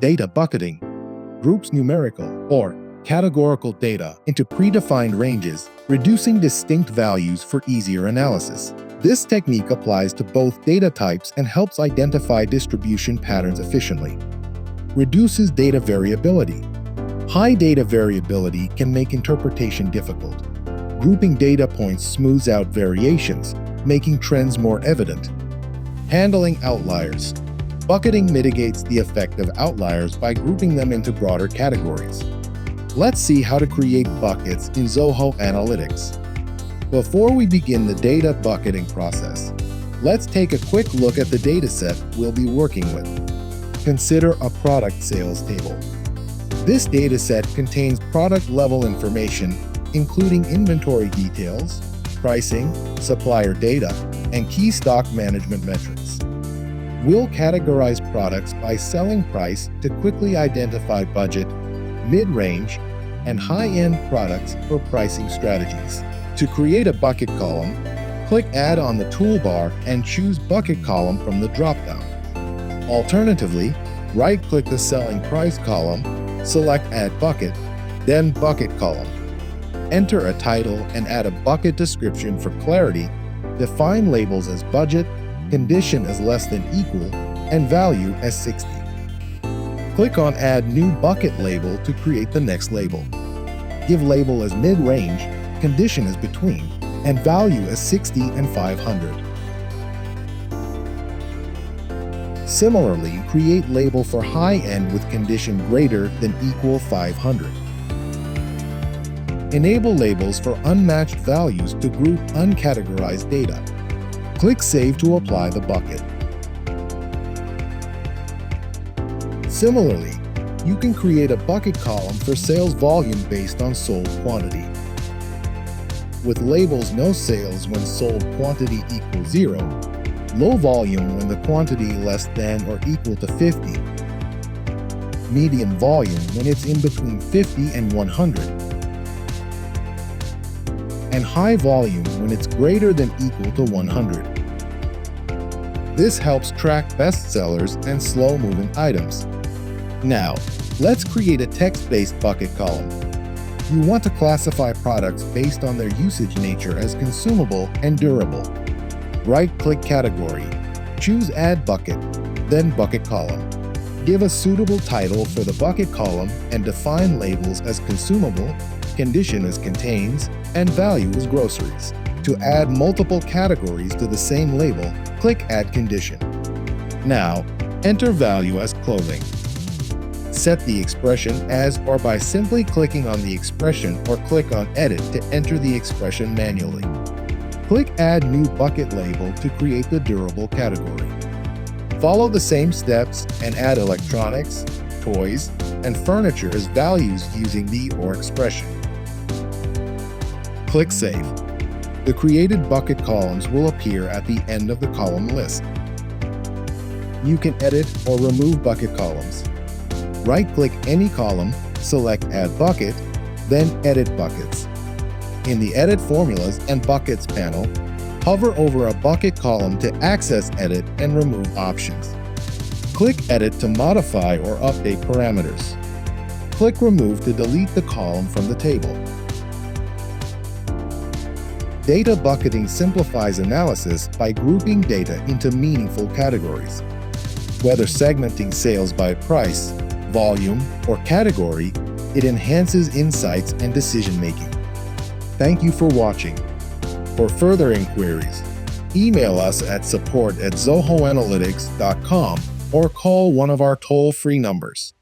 Data bucketing groups numerical or categorical data into predefined ranges, reducing distinct values for easier analysis. This technique applies to both data types and helps identify distribution patterns efficiently. Reduces data variability. High data variability can make interpretation difficult. Grouping data points smooths out variations, making trends more evident. Handling outliers. Bucketing mitigates the effect of outliers by grouping them into broader categories. Let's see how to create buckets in Zoho Analytics. Before we begin the data bucketing process, let's take a quick look at the dataset we'll be working with. Consider a product sales table. This dataset contains product-level information, including inventory details, pricing, supplier data, and key stock management metrics. We'll categorize products by selling price to quickly identify budget, mid-range, and high-end products for pricing strategies. To create a bucket column, click Add on the toolbar and choose Bucket Column from the drop-down. Alternatively, right-click the Selling Price column, select Add Bucket, then Bucket Column. Enter a title and add a bucket description for clarity. Define labels as budget, condition as less than equal, and value as 60. Click on Add New Bucket Label to create the next label. Give label as mid-range, condition as between, and value as 60 and 500. Similarly, create label for high-end with condition greater than equal 500. Enable labels for unmatched values to group uncategorized data. Click Save to apply the bucket. Similarly, you can create a bucket column for sales volume based on sold quantity. With labels no sales when sold quantity equals 0, low volume when the quantity less than or equal to 50, medium volume when it's in between 50 and 100, and high volume when it's greater than equal to 100. This helps track bestsellers and slow-moving items. Now, let's create a text-based bucket column. You want to classify products based on their usage nature as consumable and durable. Right-click Category, choose Add Bucket, then Bucket Column. Give a suitable title for the bucket column and define labels as consumable, condition as contains, and value as groceries. To add multiple categories to the same label, click Add Condition. Now, enter value as clothing. Set the expression as or by simply clicking on the expression or click on Edit to enter the expression manually. Click Add New Bucket Label to create the durable category. Follow the same steps and add electronics, toys, and furniture as values using the or expression. Click Save. The created bucket columns will appear at the end of the column list. You can edit or remove bucket columns. Right-click any column, select Add Bucket, then Edit Buckets. In the Edit Formulas and Buckets panel, hover over a bucket column to access Edit and remove options. Click Edit to modify or update parameters. Click Remove to delete the column from the table. Data bucketing simplifies analysis by grouping data into meaningful categories. Whether segmenting sales by price, volume, or category, it enhances insights and decision-making. Thank you for watching. For further inquiries, email us at support@zohoanalytics.com or call one of our toll-free numbers.